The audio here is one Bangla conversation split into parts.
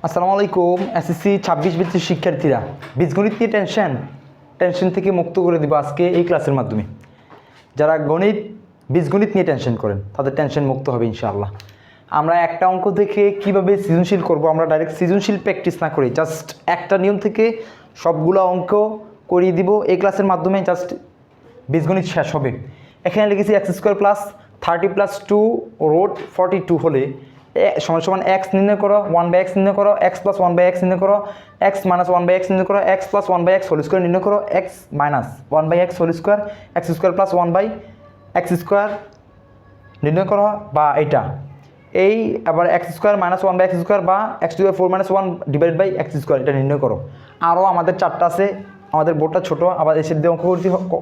আসসালামু আলাইকুম। এসএসসি 26 ব্যাচের শিক্ষার্থীরা, বীজগণিত নিয়ে টেনশন থেকে মুক্ত করে দিব আজকে এই ক্লাসের মাধ্যমে। যারা বীজগণিত নিয়ে টেনশন করেন তাদের টেনশন মুক্ত হবে ইনশাআল্লাহ। আমরা একটা অঙ্ক থেকে কিভাবে সৃজনশীল করব, আমরা ডাইরেক্ট সৃজনশীল প্র্যাকটিস না করি, জাস্ট একটা নিয়ম থেকে সবগুলো অঙ্ক করিয়ে দিব এই ক্লাসের মাধ্যমে। জাস্ট বীজগণিত শেষ হবে। এখানে লিখেছি x² প্লাস 30 প্লাস 2 রোট 42 হলে সমান সমান এক্স নির্ণয় করো, 1/x নির্ণয় করো, x প্লাস 1/x নির্ণয় করো, x মাইনাস 1/x নির্ণয় করো, x plus 1/x whole square নির্ণয় করো, x minus 1/x whole square, x² plus 1/x² নির্ণয় করো, বা এটা এই আবার x² মাইনাস 1/x² বা x⁴ minus 1 divide by x², এটা নির্ণয় করো। আরও আমাদের চারটা আছে, আমাদের বোর্ডটা ছোটো, আবার এসে দিয়ে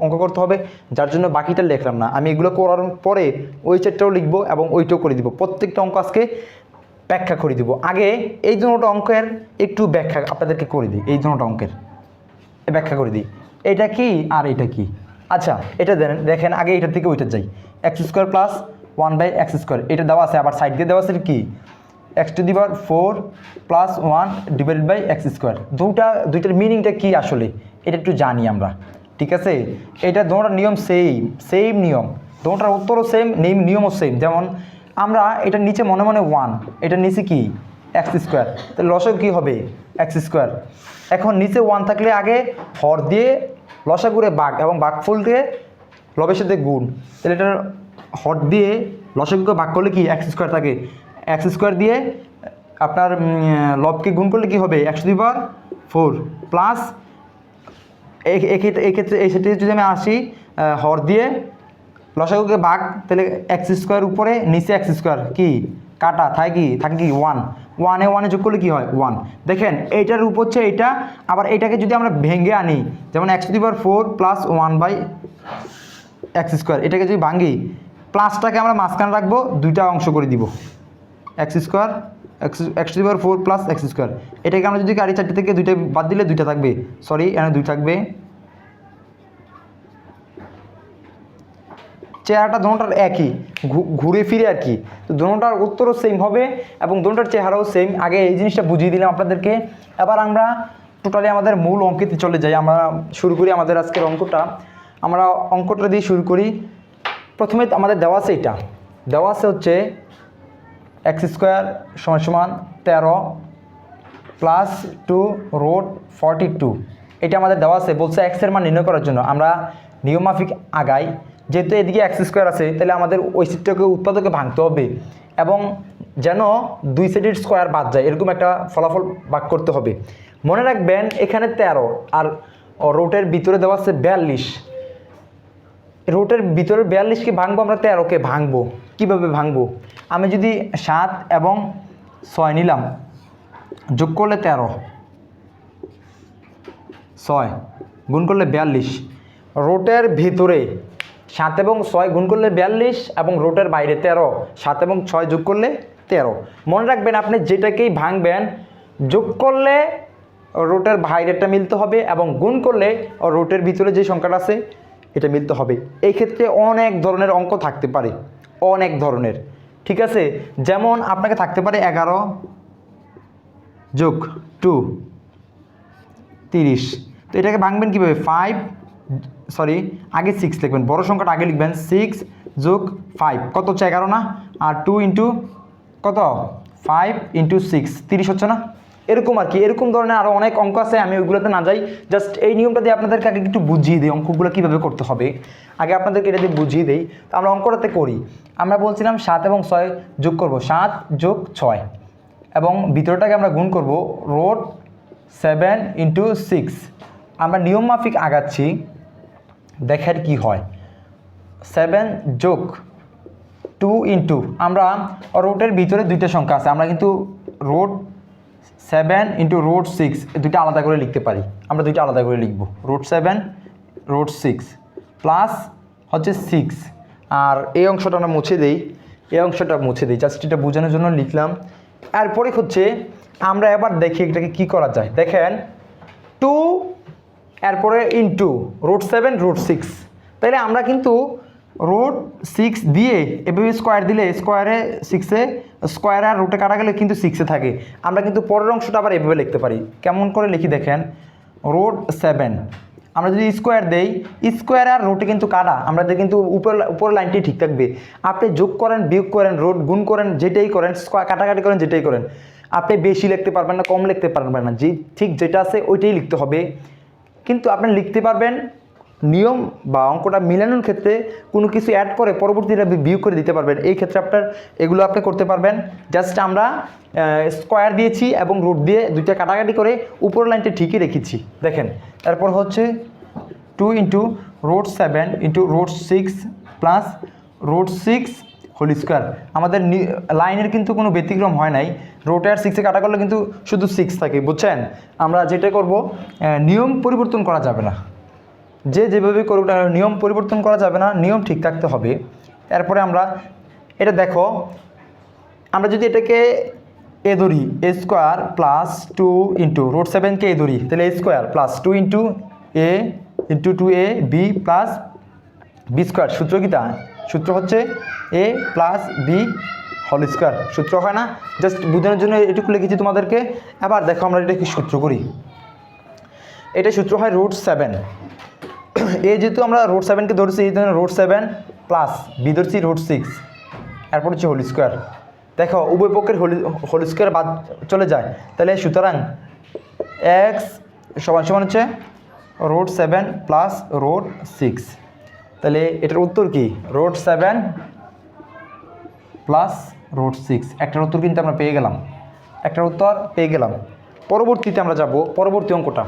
অঙ্ক করতে হবে, যার জন্য বাকিটা লিখলাম না। আমি এগুলো করার পরে ওই চারটাও লিখবো এবং ওইটাও করে দিব। প্রত্যেকটা অঙ্ক আজকে ব্যাখ্যা করে দিব। আগে এই দুটো অঙ্কের একটু ব্যাখ্যা আপনাদেরকে করে দিই। এই দুটো অঙ্কের ব্যাখ্যা করে দিই, এটা কি আর এটা কি। আচ্ছা, এটা দেখেন আগে এটার থেকে ওইটা যাই। x² প্লাস 1/x², এটা দেওয়া আছে, আবার সাইড দিয়ে দেওয়া আছে কি x⁴ plus 1 divide by x²। দুইটার মিনিংটা কি আসলে এটা একটু জানি আমরা, ঠিক আছে? এটা দুটোটার নিয়ম সেম নিয়ম, দুটোটার উত্তরও সেম, নিয়মও সেম। যেমন আমরা এটার নিচে মনে মনে 1, এটার নিচে কি x², তাহলে লসাগু কী হবে x²। এখন নিচে 1 থাকলে আগে হর দিয়ে লসাগুরে ভাগ এবং ভাগফল দিয়ে লবের সাথে গুণ, তাহলে এটার হর দিয়ে লসাগুকে ভাগ করলে কি x² থাকে, x² দিয়ে আপনার লবকে গুণ করলে কি হবে x⁴ প্লাস এক্ষেত্রে এই সেটি যদি আমি আসি হর দিয়ে লসাগুকে ভাগ, তাহলে x² উপরে নিচে x² কি কাটা থাকে কি 1, 1 যোগ করলে কি হয় 1। দেখেন এইটার রূপ হচ্ছে এইটা, আবার এইটাকে যদি আমরা ভেঙে আনি, যেমন x⁴ প্লাস 1/x², এটাকে যদি ভাঙি, প্লাসটাকে আমরা মাঝখানে রাখবো, দুইটা অংশ করে দিব, x² x⁴ প্লাস x²। এটাকে আমরা যদি গাড়ি চারটে থেকে দুইটা বাদ দিলে দুইটা থাকবে, সরি এখানে 2 থাকবে। চেহারাটা দুটোটার একই, ঘুরে ফিরে আর কি, তো দুটোটার উত্তরও সেম হবে এবং দুটোটার চেহারাও সেম। আগে এই জিনিসটা বুঝিয়ে দিলাম আপনাদেরকে। এবার আমরা টোটালি আমাদের মূল অঙ্কেতে চলে যাই। আমরা শুরু করি আমাদের আজকের অঙ্কটা। আমরা অঙ্কটা দিয়ে শুরু করি। প্রথমে আমাদের দেওয়া আছে, এটা দেওয়া আছে হচ্ছে x² সমান 13 প্লাস 2 রোট 42, এটা আমাদের দেওয়া আছে। বলছে x এর মান নির্ণয় করার জন্য আমরা নিয়মমাফিক আগাই। যেহেতু এদিকে x² আছে, তাহলে আমাদের ওই সিটটাকে উৎপাদকে ভাঙতে হবে এবং যেন দুই সেটের স্কোয়ার বাদ যায় এরকম একটা ফলাফল ভাগ করতে হবে। মনে রাখবেন এখানে 13 আর রোটের ভিতরে দেওয়া আছে 42। রোটের ভিতরে 42কে ভাঙবো, আমরা 13কে ভাঙবো। কীভাবে ভাঙবো? আমি যদি 7 এবং 6 নিলাম, যোগ করলে 13, 6 গুণ করলে 42, রোটের ভিতরে 7 এবং 6 গুণ করলে 42 এবং রোটের বাইরে 13, 7 এবং 6 যোগ করলে 13। মনে রাখবেন আপনি যেটাকেই ভাঙবেন, যোগ করলে রোটের বাইরেটা মিলতে হবে এবং গুণ করলে রোটের ভিতরে যে সংখ্যাটা আছে এটা মিলতে হবে। এই ক্ষেত্রে অনেক ধরনের অঙ্ক থাকতে পারে, অনেক ধরনের, ঠিক আছে? যেমন আপনাকে থাকতে পারে 11 যোগ 2 30, তো এটাকে ভাঙবেন কীভাবে? আগে 6 লিখবেন, বড় সংখ্যাটা আগে লিখবেন। 6 যোগ 5 কত হচ্ছে 11 না, আর 2 ইন্টু কত 5 ইন্টু 6 30 হচ্ছে না? এরকম আর কি। এরকম ধরনের আরও অনেক অঙ্ক আছে, আমি ওইগুলোতে না যাই। জাস্ট এই নিয়মটা দিয়ে আপনাদেরকে আগে একটু বুঝিয়ে দিই অঙ্কগুলো কীভাবে করতে হবে। আগে আপনাদেরকে এটা দিয়ে বুঝিয়ে দিই, তো আমরা অঙ্কটাতে করি। আমরা বলছিলাম 7 এবং 6 যোগ করব, 7 যোগ 6 এবং ভিতরটাকে আমরা গুণ করব, রোট 7 ইন্টু 6। আমরা নিয়ম মাফিক আগাচ্ছি, দেখার কি হয়। 7 যোগ 2 ইন্টু, আমরা রোটের ভিতরে দুইটা সংখ্যা আছে, আমরা কিন্তু রোট 7 ইন্টু রোট 6 দুইটা আলাদা করে লিখতে পারি। আমরা দুইটা আলাদা করে লিখব, রোট 7 রোট 6 প্লাস হচ্ছে 6। আর এই অংশটা আমরা মুছে দিই, জাস্ট এটা বোঝানোর জন্য লিখলাম। এরপরে হচ্ছে আমরা এবার দেখি এটাকে কী করা যায়। দেখেন 2 এরপরে ইন্টু রুট 7 রুট 6, তাহলে আমরা কিন্তু রুট 6 দিয়ে এভাবে স্কোয়ার দিলে স্কোয়ারে 6-এ স্কোয়ারে আর রুটে কাটা গেলে কিন্তু 6-এ থাকে। আমরা কিন্তু পরের অংশটা আবার এভাবে লিখতে পারি। কেমন করে লিখি দেখেন, রুট 7 আমরা যদি স্কোয়ার দেই, স্কোয়ার আর রুটে কিন্তু কাটা, আমাদের কিন্তু উপরের লাইনটি ঠিক থাকবে। আপনি যোগ করেন, বিয়োগ করেন, রুট গুণ করেন, যেটাই করেন, স্কোয়ার কাটাকাটি করেন, যেটাই করেন, আপনি বেশি লিখতে পারবেন না, কম লিখতে পারবেন না, যে ঠিক যেটা আছে ওইটাই লিখতে হবে। কিন্তু আপনি লিখতে পারবেন নিয়ম বা অঙ্কটা মিলানোর ক্ষেত্রে কোনো কিছু অ্যাড করে পরবর্তীতে বিয়োগ করে দিতে পারবেন। এই ক্ষেত্রে আপনার এগুলো আপনি করতে পারবেন। জাস্ট আমরা স্কোয়ার দিয়েছি এবং রুট দিয়ে দুইটা কাটাকাটি করে উপরের লাইনটা ঠিকই রেখেছি। দেখেন তারপর হচ্ছে 2 into root 7 into root 6 plus root 6 whole square. আমাদের লাইনের কিন্তু কোনো ব্যতিক্রম হয় নাই, রুটে আর 6-এ কাটা করলে কিন্তু শুধু 6 থাকে, বুঝছেন? আমরা যেটা করব, নিয়ম পরিবর্তন করা যাবে না, যে যেভাবে করুক না নিয়ম পরিবর্তন করা যাবে না, নিয়ম ঠিক থাকতে হবে। তারপরে আমরা এটা দেখো, আমরা যদি এটাকে এ ধরি a square plus 2 into root 7কে এ ধরি, তাহলে a square plus 2 into a into 2a b plus b square. সূত্র কি তা? সূত্র হচ্ছে এ প্লাস বি হোল স্কোয়ার। সূত্র হয় না? জাস্ট বোঝানোর জন্য এটুকু লিখেছি তোমাদেরকে। এবার দেখো আমরা এটা কি সূত্র করি। এটা সূত্র হয় রুট 7। এই যেহেতু আমরা রুট 7কে ধরছি, এই জন্য রুট 7 প্লাস বি ধরছি রুট 6, এরপর হচ্ছে হোল স্কোয়ার। দেখো উভয় পক্ষের হোল স্কোয়ার বাদ চলে যায়, তাহলে সুতরাং এক্স সমান সমান হচ্ছে রুট 7 প্লাস রুট 6। তাহলে এটার উত্তর কি? Root 7 plus root 6। একটার উত্তর কিন্তু আমরা পেয়ে গেলাম, একটার উত্তর পেয়ে গেলাম। পরবর্তীতে আমরা যাব পরবর্তী অঙ্কটা।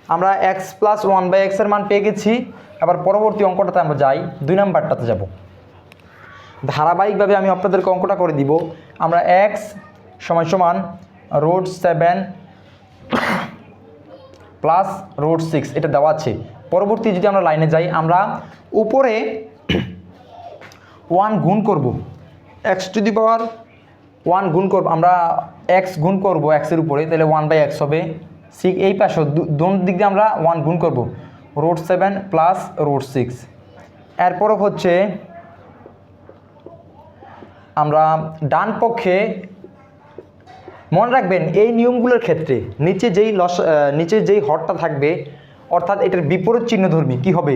আমরা এক্স প্লাস 1/x এর মান পেয়ে গেছি। আবার পরবর্তী অঙ্কটাতে আমরা যাই, 2 নাম্বারটাতে যাব। ধারাবাহিকভাবে আমি আপনাদেরকে অঙ্কটা করে দিব। আমরা এক্স সমান সমান রুট 7 প্লাস রুট 6 এটা দেওয়া আছে। পরবর্তী যদি আমরা লাইনে যাই, আমরা উপরে 1 গুণ করব, এক্স টু দি পাওয়ার 1 গুণ করব, আমরা এক্স গুণ করব এক্সের উপরে, তাহলে 1/x হবে। এই পাশে দোনো দিক দিয়ে আমরা 1 গুণ করব, রুট 7 প্লাস রুট 6। এরপরও হচ্ছে আমরা ডান পক্ষে মনে রাখবেন এই নিয়মগুলোর ক্ষেত্রে নিচে যেই হরটা থাকবে, অর্থাৎ এটার বিপরীত চিহ্নধর্মী কি হবে?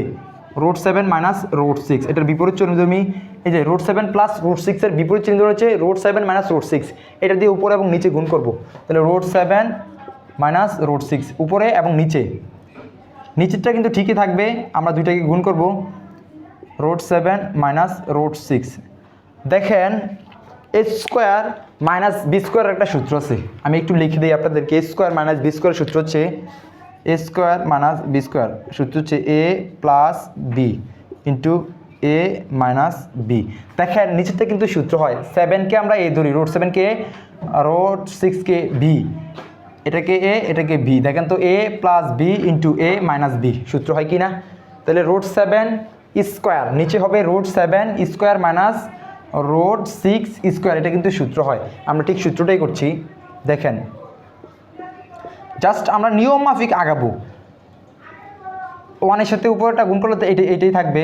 রুট 7 মাইনাস রুট 6, এটার বিপরীত চিহ্নধর্মী। এই যে রুট 7 প্লাস রুট 6-এর বিপরীত চিহ্ন হচ্ছে রুট 7 মাইনাস রুট 6। এটা দিয়ে উপরে এবং নিচে গুণ করব, তাহলে রুট 7 মাইনাস রুট 6 উপরে এবং নিচে। নিচেরটা কিন্তু ঠিকই থাকবে, আমরা দুইটাকে গুণ করব, রুট 7 মাইনাস রুট 6। দেখেন A square minus B square একটা সূত্র আছে, আমি একটু লিখে দিই আপনাদেরকে। A square minus B square সূত্র হচ্ছে A square minus B square সূত্র হচ্ছে এ plus B into A minus B. দেখেন নিচেরটা কিন্তু সূত্র হয় 7কে আমরা এ ধরি, রুট 7কে, রুট 6কে বি, এটাকে এ এটাকে বি। দেখেন তো A plus B into A minus B সূত্র হয় কি না? তাহলে রুট 7 স্কোয়ার নিচে হবে root 7 square minus root 6 square, এটা কিন্তু সূত্র হয়। আমরা ঠিক সূত্রটাই করছি। দেখেন জাস্ট আমরা নিয়ম মাফিক আগাবো। 1-এর সাথে উপরেটা গুণ করলে তো এইটাই থাকবে।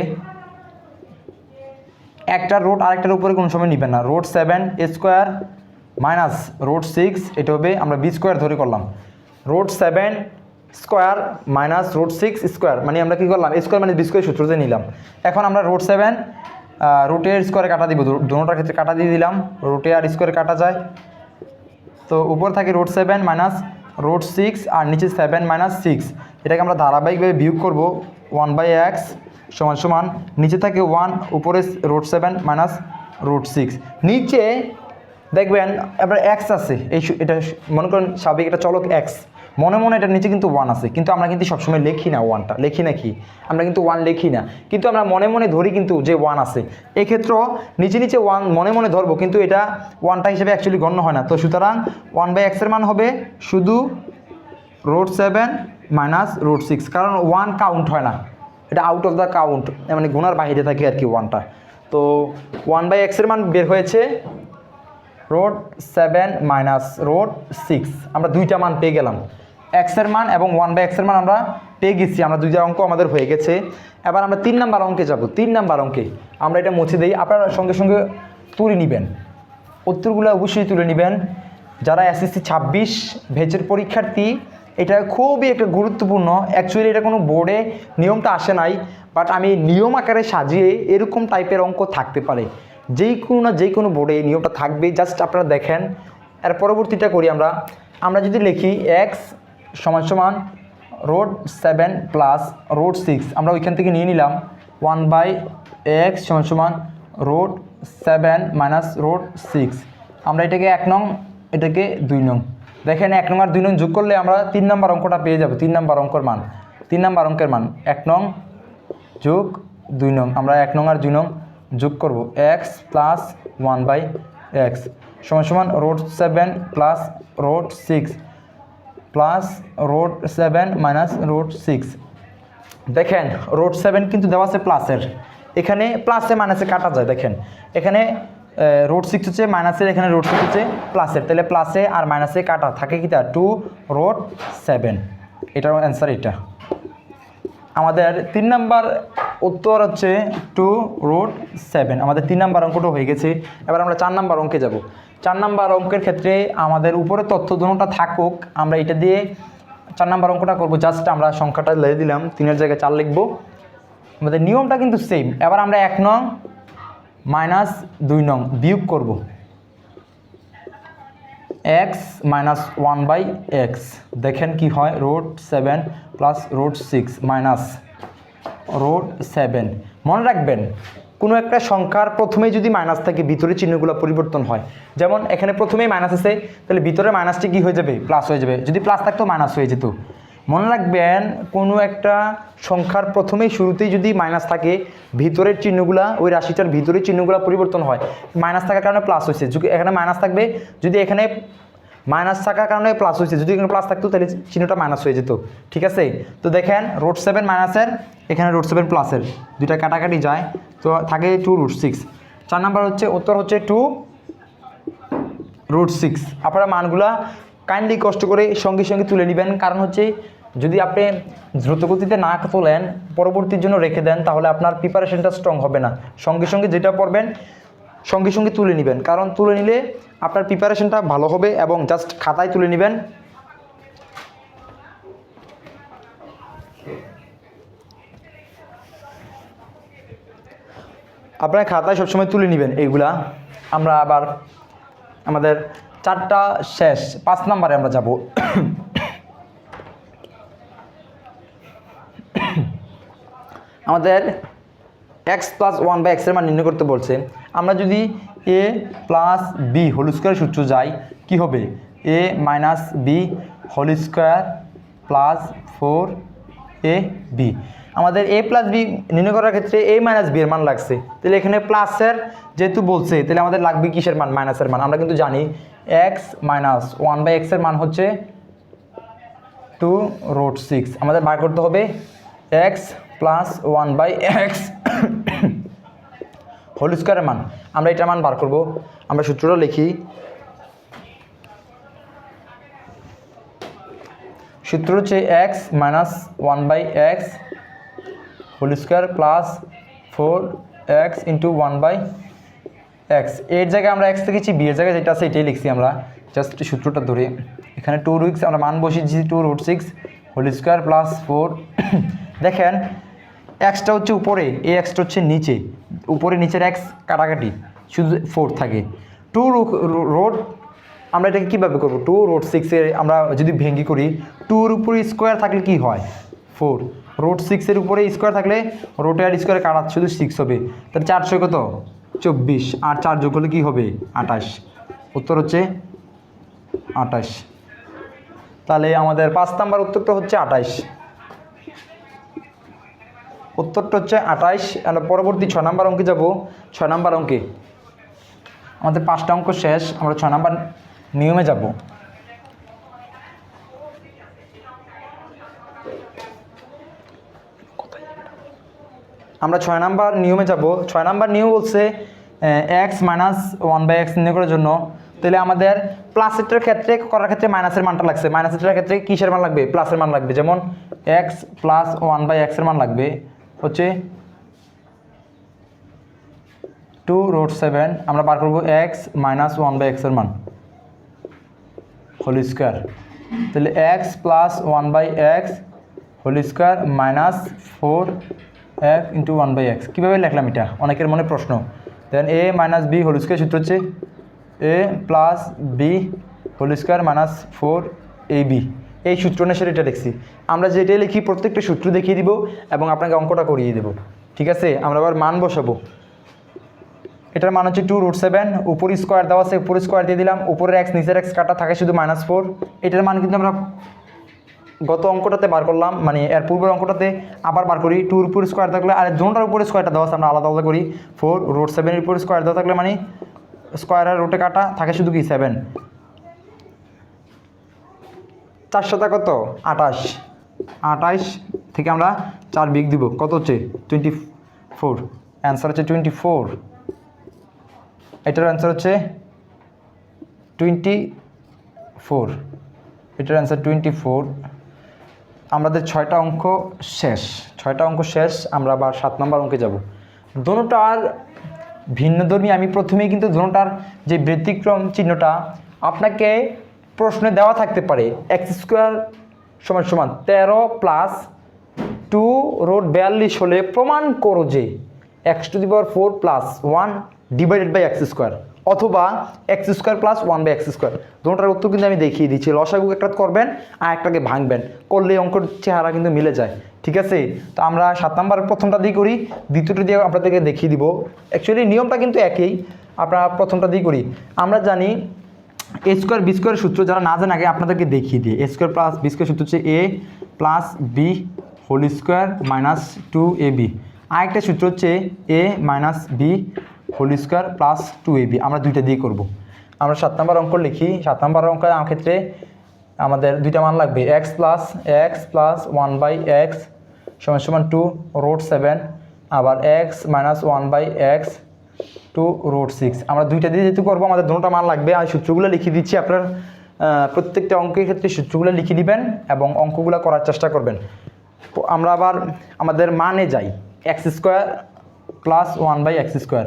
একটা রুট আরেকটার উপরে কোনো সময় নেবেন না। রুট 7 স্কোয়ার মাইনাস রুট 6, এটা হবে, আমরা বি স্কোয়ার ধরে করলাম, root 7 square minus root 6 square, মানে আমরা কী করলাম? স্কোয়ার মানে বি স্কোয়ার সূত্রতে নিলাম। এখন আমরা রুট 7 রুটের স্কোয়ারে কাটা দিব, দুটোটার ক্ষেত্রে কাটা দিয়ে দিলাম, রুটে আর স্কোয়ারে কাটা যায়, তো উপর থাকে রুট 7 মাইনাস রুট 6 আর নিচে 7 মাইনাস 6। এটাকে আমরা ধারাবাহিকভাবে বিয়োগ করব, 1/x সমান সমান নিচে থাকে 1, উপরে রুট 7 মাইনাস রুট 6। নিচে দেখবেন এবার এক্স আছে, এটা মনে করেন স্বাভাবিক এটা চলক এক্স, মনে মনে এটার নিচে কিন্তু 1 আছে, কিন্তু আমরা কিন্তু সবসময় লিখি না 1টা, লিখি না কি আমরা কিন্তু 1 লিখি না, কিন্তু আমরা মনে মনে ধরি কিন্তু যে 1 আছে। এক্ষেত্রেও নিচে 1 মনে মনে ধরবো, কিন্তু এটা 1টা হিসেবে অ্যাকচুয়ালি গণ্য হয় না। তো সুতরাং 1/x এর মান হবে শুধু রুট 7 মাইনাস রুট 6, কারণ 1 কাউন্ট হয় না, এটা আউট অফ দ্য কাউন্ট, মানে গুণার বাইরে থাকে আর কি 1টা। তো 1/x এর মান বের হয়েছে রুট 7 মাইনাস রুট 6, আমরা দুইটা মান পেয়ে গেলাম। এক্সের মান এবং 1/x এর মান আমরা পেয়ে গেছি, আমরা দুইটা অঙ্ক আমাদের হয়ে গেছে। এবার আমরা 3 নাম্বার অঙ্কে যাব। 3 নাম্বার অঙ্কে আমরা এটা মুছে দিই, আপনারা সঙ্গে সঙ্গে তুলে নেবেন, উত্তরগুলো অবশ্যই তুলে নেবেন। যারা এসএসসি 26 ব্যাচের পরীক্ষার্থী, এটা খুবই একটা গুরুত্বপূর্ণ। অ্যাকচুয়ালি এটা কোনো বোর্ডে নিয়মটা আসে নাই, বাট আমি নিয়ম আকারে সাজিয়ে এরকম টাইপের অঙ্ক থাকতে পারে, যে কোনো বোর্ডে এই নিয়মটা থাকবে। জাস্ট আপনারা দেখেন। এর পরবর্তীটা করি আমরা যদি লিখি এক্স সমান সমান √7 প্লাস √6, আমরা ওইখান থেকে নিয়ে নিলাম 1/x সমান সমান √7 মাইনাস √6। আমরা এটাকে 1 নং, এটাকে 2 নং। দেখেন 1 নং আর 2 নং যোগ করলে আমরা 3 নাম্বার অঙ্কটা পেয়ে যাব। 3 নাম্বার অঙ্কের মান 1 নং যোগ 2 নং। আমরা 1 নং আর 2 নং যোগ করব, x প্লাস 1/x সমান সমান √7 প্লাস √6 প্লাস √7 মাইনাস √6। দেখেন √7 কিন্তু দেওয়া আছে প্লাসের, এখানে প্লাসে মাইনাসে কাটা যায়। দেখেন এখানে √6 হচ্ছে মাইনাসের, এখানে √6 হচ্ছে প্লাসের, তাহলে প্লাসে আর মাইনাসে কাটা থাকে কি তা 2√7। এটার অ্যান্সার এটা। আমাদের 3 নাম্বার উত্তর হচ্ছে 2√7। আমাদের 3 নাম্বার অঙ্কটা হয়ে গেছে। এবার আমরা 4 নাম্বার অঙ্কে যাব। 4 নাম্বার অঙ্কের ক্ষেত্রে আমাদের উপরে তথ্য দুটোটা থাকুক, আমরা এটা দিয়ে 4 নাম্বার অঙ্কটা করব। জাস্ট আমরা সংখ্যাটা লিখে দিলাম, 3-এর জায়গায় 4 লিখব। আমাদের নিয়মটা কিন্তু সেম। এবার আমরা 1 নং মাইনাস 2 নং বিয়োগ করব, x মাইনাস 1/x। দেখেন কি হয়, √7 প্লাস √6 মাইনাস √7। মনে রাখবেন, কোনো একটা সংখ্যার প্রথমেই যদি মাইনাস থাকে ভিতরে চিহ্নগুলো পরিবর্তন হয়। যেমন এখানে প্রথমেই মাইনাস আছে, তাহলে ভিতরে মাইনাসটি কী হয়ে যাবে, প্লাস হয়ে যাবে। যদি প্লাস থাকতো মাইনাস হয়ে যেত। মনে রাখবেন, কোনো একটা সংখ্যার প্রথমেই শুরুতেই যদি মাইনাস থাকে, ভিতরের চিহ্নগুলা, ওই রাশিটার ভিতরের চিহ্নগুলো পরিবর্তন হয়। মাইনাস থাকার কারণে প্লাস হয়েছে, যদি এখানে মাইনাস থাকবে, যদি এখানে মাইনাস থাকার কারণে প্লাস হয়েছে, যদি এখানে প্লাস থাকতো তাহলে চিহ্নটা মাইনাস হয়ে যেত। ঠিক আছে, তো দেখেন √7 মাইনাসের, এখানে √7 প্লাসের, দুইটা কাটাকাটি যায়, তো থাকে 2√6। 4 নাম্বার হচ্ছে উত্তর হচ্ছে 2√6। আপনারা মানগুলা কাইন্ডলি কষ্ট করে সঙ্গে সঙ্গে তুলে নেবেন, কারণ হচ্ছে যদি আপনি দ্রুতগতিতে না তোলেন, পরবর্তীর জন্য রেখে দেন, তাহলে আপনার প্রিপারেশনটা স্ট্রং হবে না। সঙ্গে সঙ্গে যেটা পড়বেন সঙ্গে সঙ্গে তুলে নেবেন, কারণ তুলে নিলে আপনার প্রিপারেশনটা ভালো হবে। এবং জাস্ট খাতায় তুলে নেবেন। আপনার খাতায় সবসময় তুলে নেবেন এইগুলা। আমরা আবার আমাদের 4টা শেষ, 5 নাম্বারে আমরা যাব। আমাদের x প্লাস 1/x এর মান নির্ণয় করতে বলছে। আমরা যদি a plus b whole square সূত্র যাই, কি হবে, a minus b whole square plus 4ab। আমাদের a প্লাস b নির্ণয় করার ক্ষেত্রে a মাইনাস b এর মান লাগছে, তাহলে এখানে প্লাসের যেহেতু বলছে, তাহলে আমাদের লাগবে কিসের মান, মাইনাসের মান। আমরা কিন্তু জানি x মাইনাস 1/x এর মান হচ্ছে 2√6। আমাদের বার করতে হবে x প্লাস 1/x হোল স্কোয়ারের মান। আমরা এটার মান বার করব। আমরা সূত্রটা লিখি, সূত্র হচ্ছে x minus 1/x whole square plus 4x into 1/x। এর জায়গায় আমরা x লিখেছি, b এর জায়গায় যেটা আছে এটাই লিখছি। আমরা জাস্ট সূত্রটা ধরে এখানে 2√6 আমরা মান বসিয়েছি, 2√6 হোল স্কোয়ার প্লাস 4। দেখেন এক্সটা হচ্ছে উপরে, এই এক্সটা হচ্ছে নিচে, উপরে নিচের এক্স কাটাকাটি, শুধু 4 থাকে। 2 আমরা এটাকে কীভাবে করবো, 2√6 এর আমরা যদি ভেঙ্গি করি, 2-র উপরে স্কোয়ার থাকলে কি হয়, 4। √6 এর উপরে স্কোয়ার থাকলে রোটে আর স্কোয়ার কাটা শুধু 6 হবে, তাহলে 4 কত 24, আর 4 যোগ করলে কী হবে 28। উত্তর হচ্ছে 28। তাহলে আমাদের 5 নাম্বার উত্তরটা হচ্ছে 28। উত্তরটা হচ্ছে 28। আমরা পরবর্তী 6 নাম্বার অঙ্কে যাব। 6 নাম্বার অঙ্কে আমাদের 5টা অঙ্ক শেষ, আমরা 6 নাম্বার নিয়মে যাব। আমরা 6 নাম্বার নিয়মে যাব। 6 নাম্বার নিয়ম বলছে x মাইনাস 1/x নির্ণয় করার জন্য তাহলে আমাদের প্লাসেরটার ক্ষেত্রে করার ক্ষেত্রে মাইনাসের মানটা লাগছে, মাইনাসেরটার ক্ষেত্রে কিসের মান লাগবে? প্লাসের মান লাগবে। যেমন এক্স প্লাস 1/x এর মান লাগবে হচ্ছে 2√7, আমরা বার করবো এক্স মাইনাস 1/x এর মান হোল স্কোয়ার। তাহলে X plus 1/x whole square minus 4x into 1/x। কীভাবে লিখলাম এটা? অনেকের মনে প্রশ্ন। Then a minus B whole square সূত্র হচ্ছে a plus B whole square minus 4ab। এই সূত্র অনুসারে এটা লিখছি। আমরা যেটা লিখি প্রত্যেকটা সূত্র দেখিয়ে দিব এবং আপনাকে অঙ্কটা করিয়ে দেব, ঠিক আছে? আমরা আবার মান বসাবো। এটার মান হচ্ছে 2√7, উপরে স্কোয়ার দেওয়া আছে, উপরে স্কোয়ার দিয়ে দিলাম, উপরের এক্স নিচের এক্স কাটা থাকে শুধু -4। এটার মান কিন্তু আমরা গত অঙ্কটাতে বার করলাম, মানে এর পূর্বের অঙ্কটাতে আবার বার করি। 2 উপরে স্কোয়ার থাকলে আর জোনটার উপরে স্কোয়ারটা দেওয়া আছে আমরা আলাদা আলাদা করি। 4√7 এর উপরে স্কোয়ার দেওয়া থাকলে মানে স্কোয়ারের রুটে কাটা থাকে শুধু কি 7। 4 সাথে কত? 28। 28 থেকে আমরা 4 বিয়োগ দিব, কত হচ্ছে? 24। অ্যান্সার হচ্ছে 24। এটার অ্যান্সার হচ্ছে 24। এটার অ্যান্সার 24। আমাদের 6টা অঙ্ক শেষ। 6টা অঙ্ক শেষ। আমরা আবার 7 নম্বর অঙ্কে যাব। দোনোটার ভিন্নধর্মী। আমি প্রথমেই কিন্তু দোনোটার যে ব্যতিক্রম চিহ্নটা আপনাকে প্রশ্নে দেওয়া থাকতে পারে। x² = 13 প্লাস 2√42 হলে প্রমাণ করো যে x⁴ plus 1 divided by x², অথবা x² প্লাস 1/x²। দুটোটার উত্তর কিন্তু আমি দেখিয়ে দিচ্ছি। লসাগু একটা করবেন আর একটাকে ভাঙবেন, করলে অঙ্কের চেহারা কিন্তু মিলে যায়, ঠিক আছে? তো আমরা 7 নম্বরের প্রথমটা দিয়ে করি, দ্বিতীয়টা দিয়ে আপনাদেরকে দেখিয়ে দিব। অ্যাকচুয়ালি নিয়মটা কিন্তু একই, আপনারা প্রথমটা দিয়ে করি। আমরা জানি a² b² সূত্র, যারা না জানে আগে আপনাদেরকে দেখিয়ে দিই। a² প্লাস b² সূত্র হচ্ছে a plus B whole square minus 2ab। আরেকটা সূত্র হচ্ছে a minus B whole square plus 2ab। আমরা দুইটা দিয়ে করব। আমরা 7 নম্বর অঙ্ক লিখি। 7 নম্বর অঙ্ক ক্ষেত্রে আমাদের দুইটা মান লাগবে, x প্লাস 1/x = 2√7, আবার x মাইনাস 1/x 2√6। আমরা দুইটা দিয়ে যেহেতু করবো আমাদের দুটোটা মান লাগবে। আর সূত্রগুলো লিখে দিচ্ছি, আপনার প্রত্যেকটা অঙ্কের ক্ষেত্রে সূত্রগুলো লিখে দিবেন এবং অঙ্কগুলো করার চেষ্টা করবেন। আমরা আবার আমাদের মানে যাই, x² প্লাস 1/x²।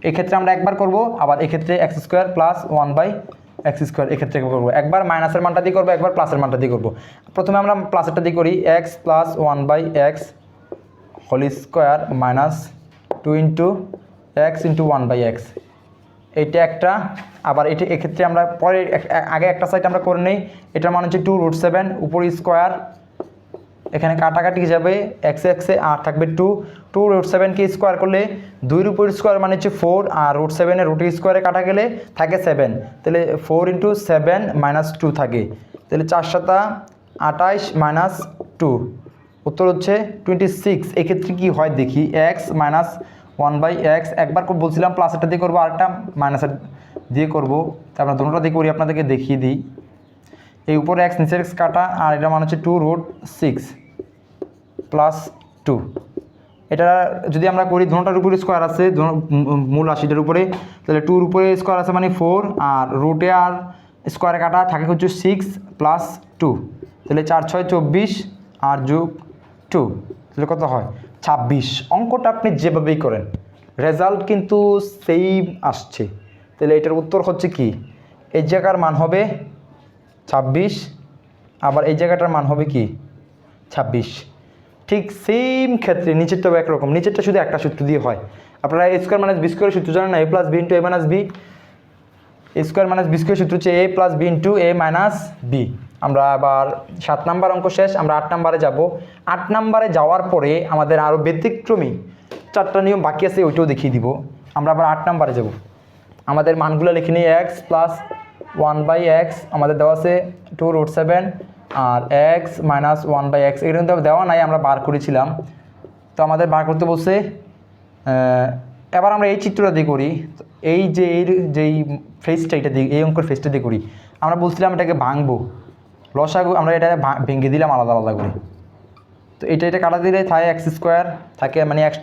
এক্ষেত্রে আমরা একবার করব, আবার এক্ষেত্রে x² প্লাস 1/x²। এক্ষেত্রে করবো একবার মাইনাসের মানটা দিয়ে করবো, একবার প্লাসের মানটা দিয়ে করবো। প্রথমে আমরা প্লাসেরটা দিয়ে করি, x plus 1/x whole square minus 2 into x into 1/x। এইটা একটা। আবার এটা এক্ষেত্রে আমরা পরে আগে একটা সাইড আমরা করে নেই। এটার মান হচ্ছে 2√7, উপর স্কোয়ার, এখানে কাটাকাটি যাবে, এক্সে আর থাকবে 2√7কে স্কোয়ার করলে 2 উপর স্কোয়ার মানে হচ্ছে 4, আর √7 এর রুটের স্কোয়ারে কাটা গেলে থাকে 7। তাহলে 4 ইন্টু 7 মাইনাস 2 থাকে। তাহলে 4 7 28 মাইনাস 2, উত্তর হচ্ছে 26। এক্ষেত্রে কি হয় দেখি, x মাইনাস 1/x একবার বলছিলাম প্লাসেরটা দিয়ে করবো, আরেকটা মাইনাসের দিয়ে করবো। তারপর দুটোটা দিয়ে করি, আপনাদেরকে দেখিয়ে দিই। এই উপরে x নিচের x কাটা, আর এটা মান হচ্ছে 2√6 প্লাস 2। এটা যদি আমরা করি, দুটোটার উপরে স্কোয়ার আছে, মূল রাশিটার উপরে, তাহলে 2-র উপরে স্কোয়ার আছে মানে 4, আর রুটে আর স্কোয়ারে কাটা থাকে হচ্ছে 6 প্লাস 2। তাহলে 4 6 24 আর যোগ 2, তাহলে কত হয়? 26। অঙ্কটা আপনি যেভাবেই করেন রেজাল্ট কিন্তু সেম আসছে। তাহলে এটার উত্তর হচ্ছে কি, এই জায়গার মান হবে 26, আবার এই জায়গাটার মান হবে কি 26। ঠিক সেম ক্ষেত্রে নিচেরটাও একরকম। নিচেরটা শুধু একটা সূত্র দিয়ে হয়। আপনারা a² - b² সূত্র জানেন না, a plus B into a minus B. a² - b² সূত্র হচ্ছে a plus B into a minus B. আমরা আবার 7 নম্বর অঙ্ক শেষ, আমরা 8 নম্বরে যাব। 8 নম্বরে যাওয়ার পরে আমাদের আরও ব্যতিক্রমী 4টা নিয়ম বাকি আছে, ওইটাও দেখিয়ে দিব। আমরা আবার 8 নম্বরে যাব। আমাদের মানগুলো লিখে নিই, x প্লাস 1/x আমাদের দেওয়া আছে 2√7, আর x মাইনাস 1/x এটা কিন্তু দেওয়া নাই, আমরা বার করেছিলাম। তো আমাদের বার করতে বলছে। এবার আমরা এই চিত্রটা দিয়ে করি। এই যে যেই ফেসটা, এটা দিয়ে, এই অঙ্কের ফেসটা দিয়ে করি। আমরা বলছিলাম এটাকে ভাঙবো, লসাগু আমরা এটা ভেঙে দিলাম আলাদা আলাদা করে। তো এটা কাটা দিলে থাকে x² থাকে, মানে x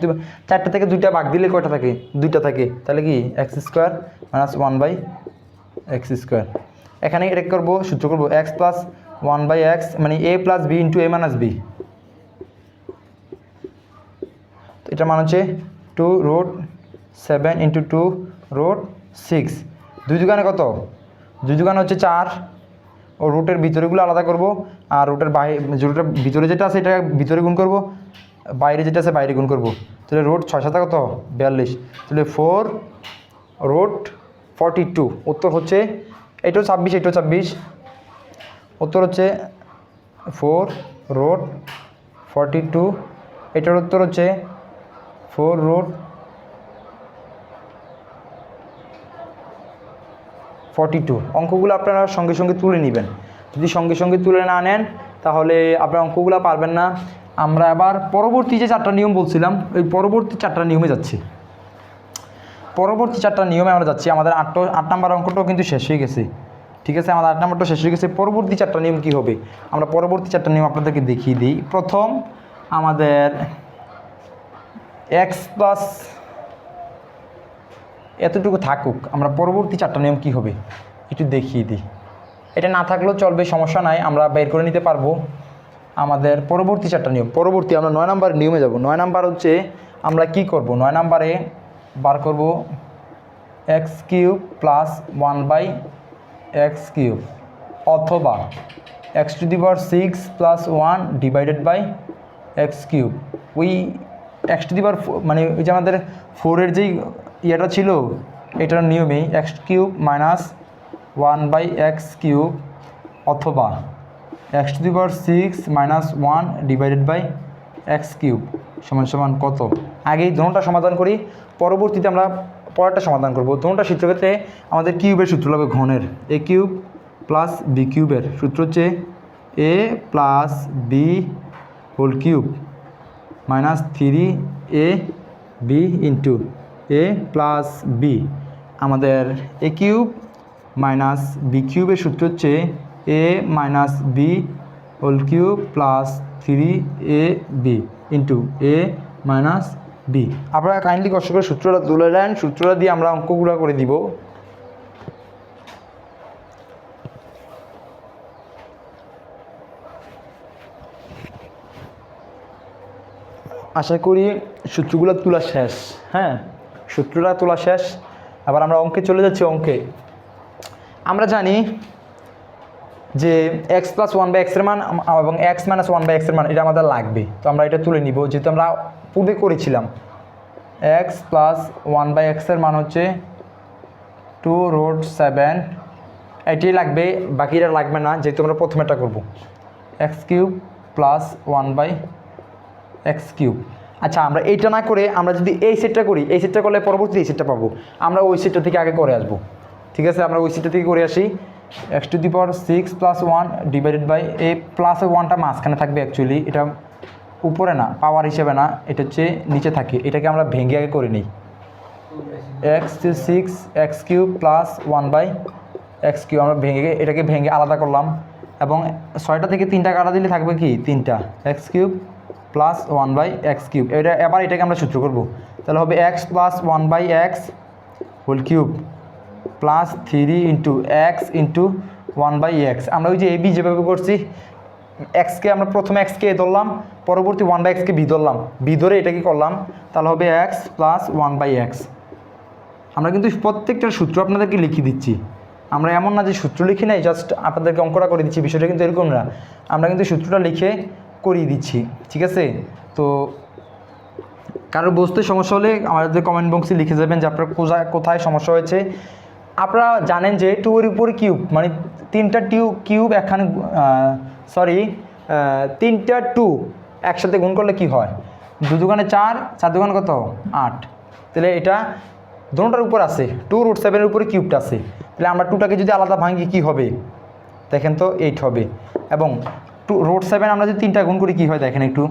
4টা থেকে 2টা ভাগ দিলে কয়টা থাকে? 2টা থাকে। তাহলে কি x² - 1/x এক্স স্কোয়ার। এখানে এটা করবো, সূত্র করবো এক্স প্লাস 1/x মানে a plus B into a minus B. এটা মান হচ্ছে 2√7 ইন্টু 2√6। 2 দুগানে কত? 2 দুগানে হচ্ছে 4। ও রুটের ভিতরেগুলো আলাদা করব, আর রুটের রুটের ভিতরে যেটা আছে এটা ভিতরে গুণ করব, বাইরে যেটা আছে বাইরে গুণ করব। তাহলে রুট 6 7 কত? 42। তাহলে 4√42। উত্তর হচ্ছে এটাও 26, এটাও 26। উত্তর হচ্ছে 4√42। এটার উত্তর হচ্ছে 4√42। অঙ্কগুলো আপনারা সঙ্গে সঙ্গে তুলে নেবেন। যদি সঙ্গে সঙ্গে তুলে না নেন তাহলে আপনার অঙ্কগুলো পারবেন না। আমরা আবার পরবর্তী যে 4টা নিয়ম বলছিলাম ওই পরবর্তী 4টা নিয়মে যাচ্ছি। পরবর্তী 4টা নিয়মে আমরা যাচ্ছি। আমাদের 8 নাম্বার অঙ্কটাও কিন্তু শেষ হয়ে গেছে। ঠিক আছে, আমাদের 8 নাম্বারটা শেষ হয়ে গেছে। পরবর্তী 4টা নিয়ম কী হবে আমরা পরবর্তী 4টা নিয়ম আপনাদেরকে দেখিয়ে দিই। প্রথম আমাদের এক্স প্লাস এতটুকু থাকুক, আমরা পরবর্তী 4টা নিয়ম কী হবে একটু দেখিয়ে দিই। এটা না থাকলেও চলবে, সমস্যা নাই, আমরা বের করে নিতে পারবো। আমাদের পরবর্তী 4টা নিয়ম, পরবর্তী আমরা 9 নাম্বার নিয়মে যাব। 9 নাম্বার হচ্ছে আমরা কি করব, 9 নাম্বারে বার করব x³ প্লাস 1/x³ অথবা x⁶ plus 1 divided by x³ ওই x³ মানে ওই যে আমাদের 4-এর যেই ইয়েটা ছিল এটার নিয়মেই x³ মাইনাস 1/x³ অথবা x⁶ minus 1 divided by x³ সমান সমান কত। আগেই দোনোটা সমাধান করি, পরবর্তীতে আমরা পরেরটা সমাধান করব। দোনোটা সূত্রের ক্ষেত্রে আমাদের কিউবের সূত্র হবে ঘনের, a³ প্লাস b³ সূত্র হচ্ছে a plus B whole cube minus 3ab into a plus B. আমাদের a³ মাইনাস b³ সূত্র হচ্ছে a minus B whole cube plus 3ab into a minus B. আপনারা কাইন্ডলি কষ্ট করে সূত্রটা তুলে নেন, সূত্রটা দিয়ে আমরা অঙ্কগুলো করে দিব। আশা করি সূত্রগুলো তোলা শেষ। হ্যাঁ, সূত্রটা তোলা শেষ। আবার আমরা অঙ্কে চলে যাচ্ছি। অঙ্কে আমরা জানি যে x প্লাস 1/x এর মান এবং x মাইনাস 1/x এর মান এটা আমাদের লাগবে। তো আমরা এটা তুলে নিব, যেহেতু আমরা পূর্বে করেছিলাম। x প্লাস 1/x এর মান হচ্ছে 2√7, এটাই লাগবে, বাকিটা লাগবে না, যেহেতু আমরা প্রথমেটা করব x³ প্লাস 1/x³। আচ্ছা, আমরা এইটা না করে আমরা যদি এই সেটটা করি, এই সেটটা করলে পরবর্তী এই সেটটা পাবো। আমরা ওই সেটটা থেকে আগে করে আসবো। ঠিক আছে, আমরা ওই সেটটা থেকে করে আসি। x⁶ প্লাস 1 ডিভাইডেড বাই এই প্লাস 1টা মাঝখানে থাকবে, অ্যাকচুয়ালি এটা উপরে না, পাওয়ার হিসেবে না, এটা হচ্ছে নিচে থাকে। এটাকে আমরা ভেঙে আগে করে নিই। x⁶x³ প্লাস 1/x³ আমরা এটাকে ভেঙে আলাদা করলাম, এবং 6টা থেকে 3টা কাটা দিলে থাকবে কি 3টা x³ প্লাস 1/x³ এটা। এবার এটাকে আমরা সূত্র করব, তাহলে হবে x plus 1/x whole cube plus 3 into x into 1/x। আমরা ওই যে এ বি যেভাবে করছি, এক্সকে আমরা প্রথমে এক্সকে এ ধরলাম, পরবর্তী 1/xকে বি ধরলাম, বি ধরে এটাকে করলাম, তাহলে হবে x প্লাস 1/x। আমরা কিন্তু প্রত্যেকটার সূত্র আপনাদেরকে লিখে দিচ্ছি। আমরা এমন না যে সূত্র লিখি নাই, জাস্ট আপনাদেরকে অঙ্কটা করে দিচ্ছি, বিষয়টা কিন্তু এরকম না। আমরা কিন্তু সূত্রটা লিখে করিয়ে দিচ্ছি। ঠিক আছে, তো কারোর বুঝতে সমস্যা হলে আমাদের কমেন্ট বক্সে লিখে যাবেন যে আপনার কোথায় সমস্যা হয়েছে। আপনারা জানেন যে 2-এর উপরে কিউব মানে 3টা কিউব এখানে তিনটা 2 একসাথে গুণ করলে কি হয়, 2 দুগুণে 4, 4 দুগুণে কত 8। তাহলে এটা দোনোটার উপর আছে, 2√7-এর উপরে কিউবটা আছে। তাহলে আমরা 2টাকে যদি আলাদা ভাঙি কি হবে দেখেন তো, 8 হবে। এবং 2√7 আমরা যদি 3টা গুণ করি কি হয় দেখেন একটু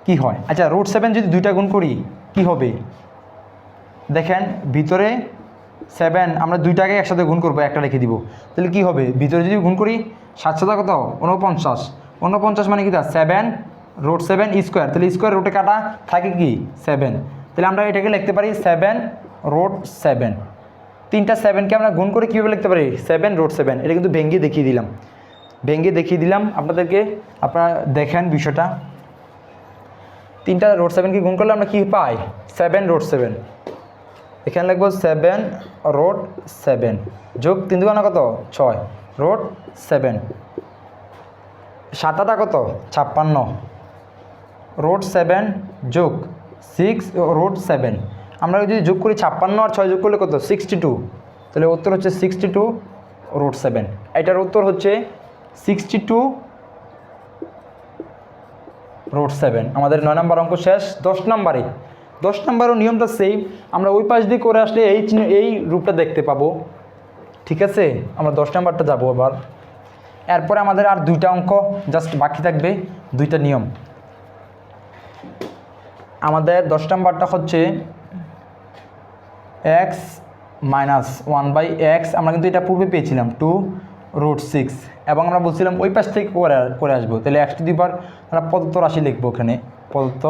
কি হয়। আচ্ছা, √7 যদি 2টা গুণ করি কি হবে দেখেন, ভিতরে 7 আমরা 2টাকে একসাথে গুণ করবো, একটা রেখে দিব। তাহলে কি হবে, ভিতরে যদি গুণ করি 7 কত 49 মানে কি তা 7√7 স্কোয়ার। তাহলে স্কোয়ার রুটে কাটা থাকে কি 7। তাহলে আমরা এটাকে লিখতে পারি 7√7। তিনটা 7কে আমরা গুণ করে কীভাবে লিখতে পারি 7√7, এটা কিন্তু ভেঙে দেখিয়ে দিলাম আপনাদেরকে, আপনারা দেখেন বিষয়টা। তিনটা √7কে গুণ করলে আমরা কী পাই 7√7, এখানে লিখবো 7√7 যোগ 3 দুগুণে কত 6√7, 7 কত 56 √7 যোগ 6√7, আমরা যদি যোগ করি 56 আর 6 যোগ করলে কত 62, তাহলে উত্তর হচ্ছে 62√7। এটার উত্তর হচ্ছে 62√7। আমাদের 9 নম্বর অঙ্ক শেষ। 10 নম্বরের নিয়মটা সেম, আমরা ওই পাশ দিয়ে করে আসলে এই রূপটা দেখতে পাবো। ঠিক আছে, আমরা 10 নম্বরটা যাবো আবার। এরপরে আমাদের আর 2টা অঙ্ক জাস্ট বাকি থাকবে, 2টা নিয়ম। আমাদের 10 নম্বরটা হচ্ছে x - 1/x, আমরা কিন্তু এটা পূর্বে পেয়েছিলাম 2√6, এবং আমরা বলছিলাম ওই পাশ থেকে করে আসবো। তাহলে আমরা প্রদত্ত রাশি লিখবো, এখানে প্রদত্ত।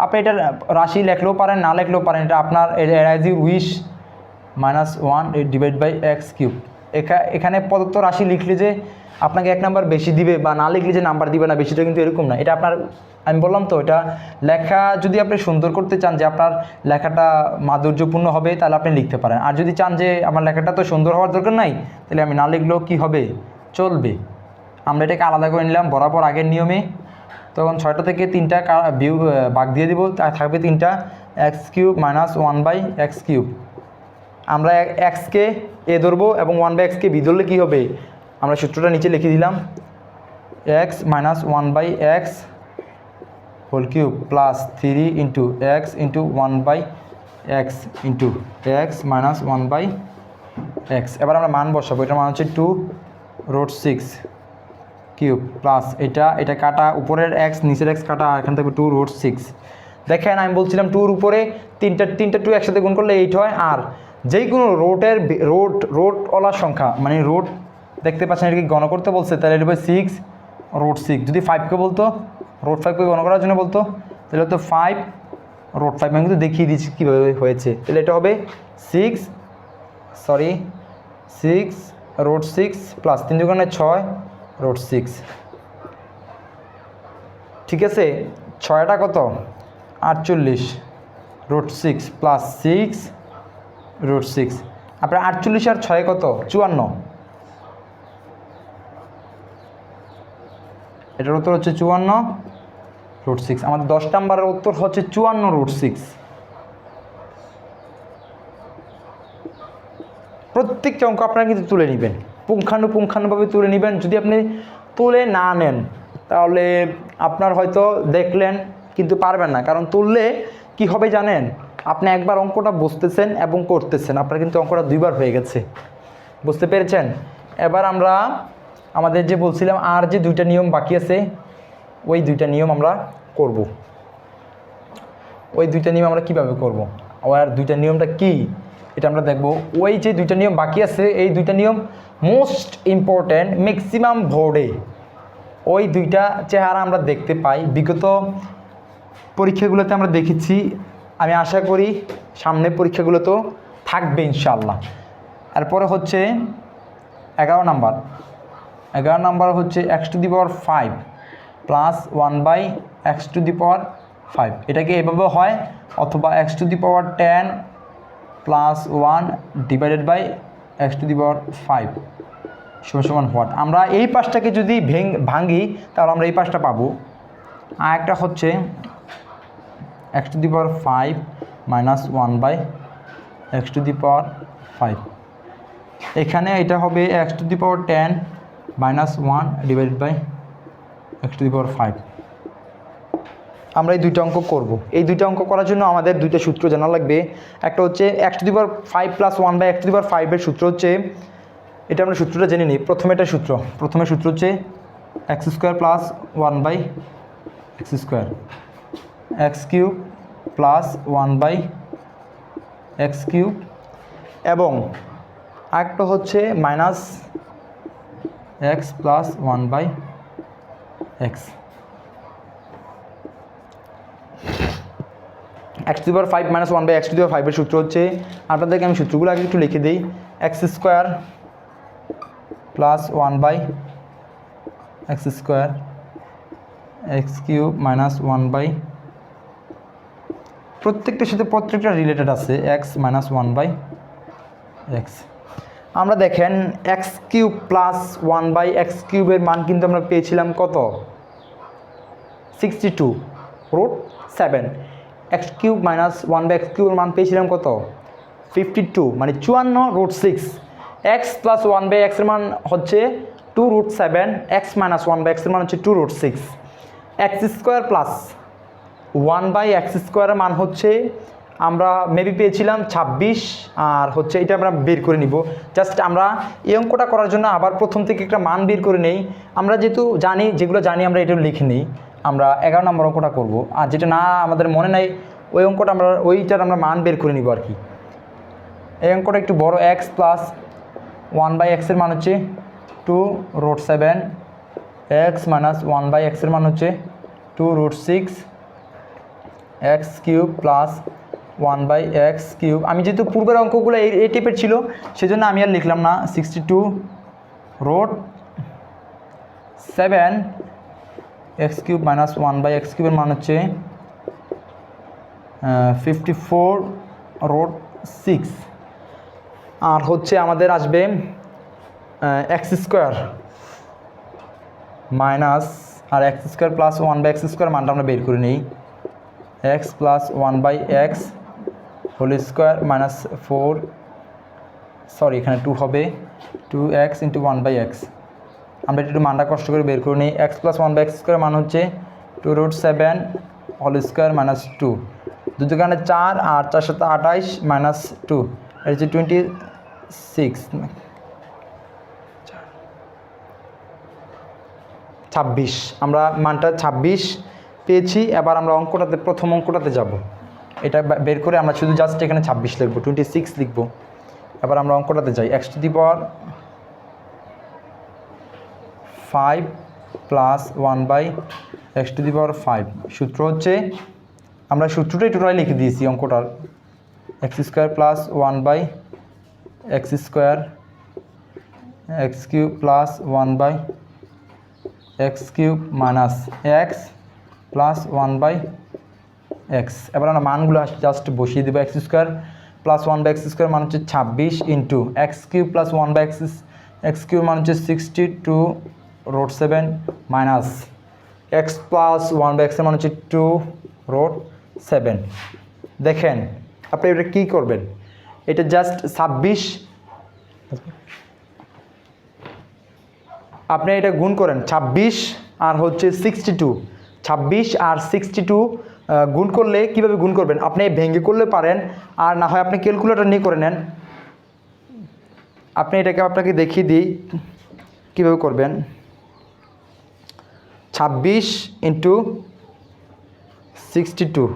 আপনি এটা রাশি লিখলেও পারেন, না লিখলেও পারেন, এটা আপনার অ্যাজ ইউ উইশ, -1/x³। এখানে প্রদত্ত রাশি লিখলে যে আপনাকে 1 নাম্বার বেশি দিবে, বা না লিখলে যে নাম্বার দিবে না বেশিটা, কিন্তু এরকম না। এটা আপনার, আমি বললাম তো, এটা লেখা যদি আপনি সুন্দর করতে চান, যে আপনার লেখাটা মাধুর্যপূর্ণ হবে, তাহলে আপনি লিখতে পারেন। আর যদি চান যে আমার লেখাটা তো সুন্দর হওয়ার দরকার নাই, তাহলে আমি না লিখলেও কী হবে, চলবে। আমরা এটাকে আলাদা করে নিলাম বরাবর আগের নিয়মে। তখন 6টা থেকে 3টা ভাগ দিয়ে দিব, তাই থাকবে 3টা x³ - 1/x³। আমরা xকে a ধরবো এবং 1/x কে b ধরলে কী হবে, আমরা সূত্রটা নিচে লিখে দিলাম, x - 1/x³ plus 3 × x × 1/x × x - 1/x। এবার আমরা মান বসাবো, এটার মান হচ্ছে 2√6³ প্লাস এটা কাটা, উপরের x নিচের x কাটা, এখান থেকে 2√6। দেখেন আমি বলছিলাম 2-র উপরে তিনটা 2 একসাথে গুণ করলে 8 হয়। আর যেই কোনো রোডওয়ালা সংখ্যা, মানে রোড দেখতে পাচ্ছেন, এটা কি গণ করতে বলছে, তাহলে এটা হবে 6√6। যদি 5কে বলতো, √5কে গণ করার জন্য বলতো, তাহলে হতো 5√5। আমি কিন্তু দেখিয়ে দিচ্ছি কীভাবে হয়েছে। তাহলে এটা হবে 6√6 প্লাস 3 দুগুণে 6√6। ঠিক আছে, 6টা কত 48√6 প্লাস 6√6। আপনার 48 আর 6 কত 54, এটার উত্তর হচ্ছে 54√6। আমাদের 10 নম্বরের উত্তর হচ্ছে 54√6। প্রত্যেকটা অঙ্ক আপনারা কিন্তু তুলে নেবেন, পুঙ্খানুপুঙ্খানুভাবে তুলে নেবেন। যদি আপনি তুলে না নেন, তাহলে আপনার হয়তো দেখলেন কিন্তু পারবেন না। কারণ তুললে কি হবে জানেন, আপনি একবার অঙ্কটা বুঝতেছেন এবং করতেছেন, আপনার কিন্তু অঙ্কটা 2বার হয়ে গেছে। বুঝতে পেরেছেন? এবার আমরা আমাদের যে বলছিলাম আর যে 2টা নিয়ম বাকি আছে, ওই 2টা নিয়ম আমরা করব। ওই 2টা নিয়ম আমরা কিভাবে করব, আর 2টা নিয়মটা কি, এটা আমরা দেখব। ওই যে 2টা নিয়ম বাকি আছে, এই 2টা নিয়ম মোস্ট ইম্পর্ট্যান্ট, ম্যাক্সিমাম বোর্ডে ওই 2টা চেহারা আমরা দেখতে পাই। বিগত পরীক্ষাগুলোতে আমরা দেখেছি, আমি আশা করি সামনের পরীক্ষাগুলোতেও থাকবে ইনশাআল্লাহ। এরপরে হচ্ছে 11 নাম্বার হচ্ছে x⁵ প্লাস 1/x⁵। এটাকে এভাবে হয়, অথবা x⁻10 প্লাস 1/x⁵ সমান হোয়াট। আমরা এই পাশটাকে যদি ভাঙি, তাহলে আমরা এই পাশটা পাবো। আর একটা হচ্ছে x⁵ মাইনাস 1/x⁵। এখানে এটা হবে x⁻10 মাইনাস 1/x⁵। আমরা এই 2টা অঙ্ক করব। এই 2টা অঙ্ক করার জন্য আমাদের 2টা সূত্র জানা লাগবে। একটা হচ্ছে x⁵ প্লাস 1/x⁵ এর সূত্র হচ্ছে, এটা আমরা সূত্রটা জেনে নিই। প্রথমে সূত্র হচ্ছে x² plus 1/x², x³ plus 1/x³ এবং আরেকটা হচ্ছে minus x plus 1/x। X to the power 5 minus 1 by x to the power 5 এর সূত্র হচ্ছে, আপনাদেরকে আমি সূত্রগুলো আগে একটু লিখে দিই। X square plus 1 by x square x cube minus 1 by, প্রত্যেকটার সাথে প্রত্যেকটা রিলেটেড আছে, এক্স মাইনাস 1 বাই এক্স। আমরা দেখেন X cube plus 1 by x কিউবের মান কিন্তু আমরা পেয়েছিলাম কত, 62 root 7। X cube minus 1 by x কিউবের মান পেয়েছিলাম কত, 52 মানে 54 রুট 6। এক্স প্লাস 1 বাই এক্সের মান হচ্ছে 2 রুট 7, এক্স মাইনাস 1 বাই এক্সের মান হচ্ছে 2 root 6। X square plus 1 by X স্কোয়ারের মান হচ্ছে আমরা মেবি পেয়েছিলাম 26, আর হচ্ছে এটা আমরা বের করে নিব। জাস্ট আমরা এই অঙ্কটা করার জন্য আবার প্রথম থেকে একটা মান বের করে নেই। আমরা যেহেতু জানি, যেগুলো জানি আমরা এটা লিখে নিই। আমরা 11 নম্বর অঙ্কটা করব, আর যেটা না আমাদের মনে নাই ওই অঙ্কটা আমরা ওইটার আমরা মান বের করে নিব আর কি। এই অঙ্কটা একটু বড়, এক্স প্লাস 1 বাই এক্সের মান হচ্ছে 2 রুট 7, এক্স মাইনাস 1 বাই এক্সের মান হচ্ছে 2 root 6, x cube plus 1 by x cube. আমি যেহেতু পূর্বের অঙ্কগুলো এই টাইপের ছিল সেজন্য আমি আর লিখলাম না, 62 root 7 x cube minus 1 by x কিউবের মান হচ্ছে 54 রুট 6। আর হচ্ছে আমাদের আসবে এক্স স্কোয়ার মাইনাস আর x square plus 1 by x square মানটা আমরা বের করে নিই। X plus 1 by x whole square minus 4, sorry এখানে 2 হবে, 2x ইন্টু 1 বাই এক্স। আমরা একটু মানটা কষ্ট করে বের করে নিই। X plus 1 by x square মান হচ্ছে 2 রুট 7 হোল স্কোয়ার মাইনাস 2, 2 দোকানে 4 আর 4 সাথে 28 মাইনাস 2, এটা হচ্ছে 26, 26। আমরা মানটা 26 পেয়েছি। এবার আমরা অঙ্কটাতে, প্রথম অঙ্কটাতে যাব। এটা বের করে আমরা শুধু জাস্ট এখানে 26 লিখবো, 26 লিখবো। এবার আমরা অঙ্কটাতে যাই। X to the power 5 plus 1 by x to the power 5। সূত্র হচ্ছে, আমরা সূত্রটাই টোটালি লিখে দিয়েছি অঙ্কটার, x square plus 1 by x square x cube plus 1 by x cube minus x plus 1 by x. এবার আমরা মানগুলো জাস্ট বসিয়ে দেবো। X square plus 1 by x square মান হচ্ছে 26 into x cube plus 1 by x cube মান হচ্ছে 62 root 7 minus x plus 1 by এক্সের মান হচ্ছে 2 রুট 7। দেখেন আপনি এটা কী করবেন, এটা জাস্ট 26, আপনি এটা গুণ করেন 26 আর হচ্ছে 62, 26 আর 62 গুণ করলে কীভাবে গুণ করবেন, আপনি ভেঙে করলে পারেন, আর না হয় আপনি ক্যালকুলেটর নিয়ে করে নেন। আপনি এটাকে আপনাকে দেখিয়ে দিই কীভাবে করবেন। 26 ইন্টু 62,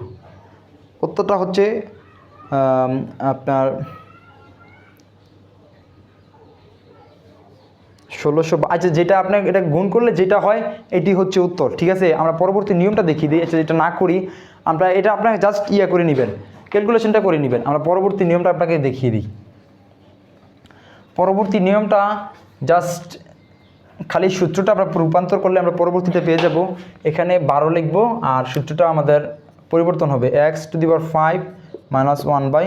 উত্তরটা হচ্ছে আপনার 1600। আচ্ছা, যেটা আপনার এটা গুণ করলে যেটা হয় এটি হচ্ছে উত্তর, ঠিক আছে। আমরা পরবর্তী নিয়মটা দেখিয়ে দিই। আচ্ছা, যেটা না করি আমরা, এটা আপনাকে জাস্ট করে নেবেন, ক্যালকুলেশনটা করে নেবেন। আমরা পরবর্তী নিয়মটা আপনাকে দেখিয়ে দিই। পরবর্তী নিয়মটা জাস্ট খালি সূত্রটা আমরা রূপান্তর করলে আমরা পরবর্তীতে পেয়ে যাব। এখানে 12 লিখব আর সূত্রটা আমাদের পরিবর্তন হবে x to the power 5 minus 1 by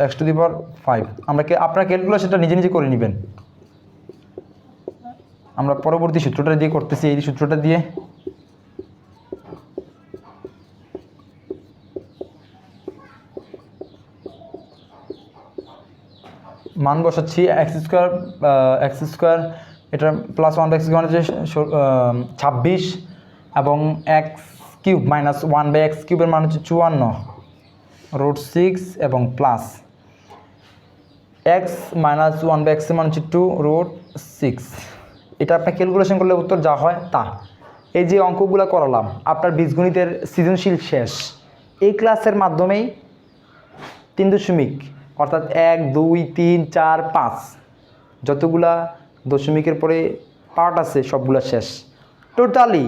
x to the power 5। আমরা আপনার ক্যালকুলেশনটা নিজে নিজে করে নেবেন। আমরা পরবর্তী সূত্রটা দিয়ে করতেছি, এই সূত্রটা দিয়ে। মান বসাচ্ছি এক্স স্কোয়ার এটা প্লাস 1 বাই এক্স স্কোয়ার হচ্ছে 26 এবং x cube minus 1 by x কিউবের মান হচ্ছে 54 রুট 6 এবং প্লাস এক্স মাইনাস 1 বাই এক্সের মান হচ্ছে 2 রুট 6। এটা আপনার ক্যালকুলেশন করলে উত্তর যা হয় তা। এই যে অঙ্কগুলো করালাম, আপনার বীজগণিতের সৃজনশীল শেষ। এই ক্লাসের মাধ্যমেই 3 অর্থাৎ 1 2 3 4 5 যতগুলা দশমিকের পরে পার্ট আছে সবগুলা শেষ। টোটালি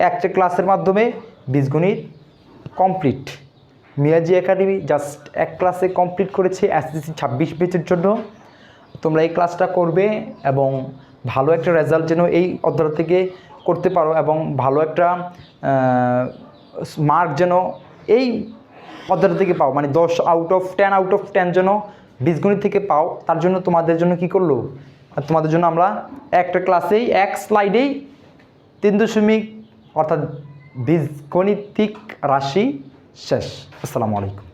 একটা ক্লাসের মাধ্যমে বীজগণিত কমপ্লিট। মিয়াজি একাডেমি জাস্ট এক ক্লাসে কমপ্লিট করেছে এসএসসি 26 ব্যাচের জন্য। তোমরা এই ক্লাসটা করবে এবং ভালো একটা রেজাল্ট যেন এই অধ্যায় থেকে করতে পারো এবং ভালো একটা মার্ক যেন এই অধ্যায় থেকে পাও, মানে 10 আউট অফ 10 যেন বীজগণিত থেকে পাও। তার জন্য তোমাদের জন্য কি করলো, তোমাদের জন্য আমরা একটা ক্লাসেই এক স্লাইডেই 3 অর্থাৎ বীজগণিতিক রাশি শেষ। আসসালামু আলাইকুম।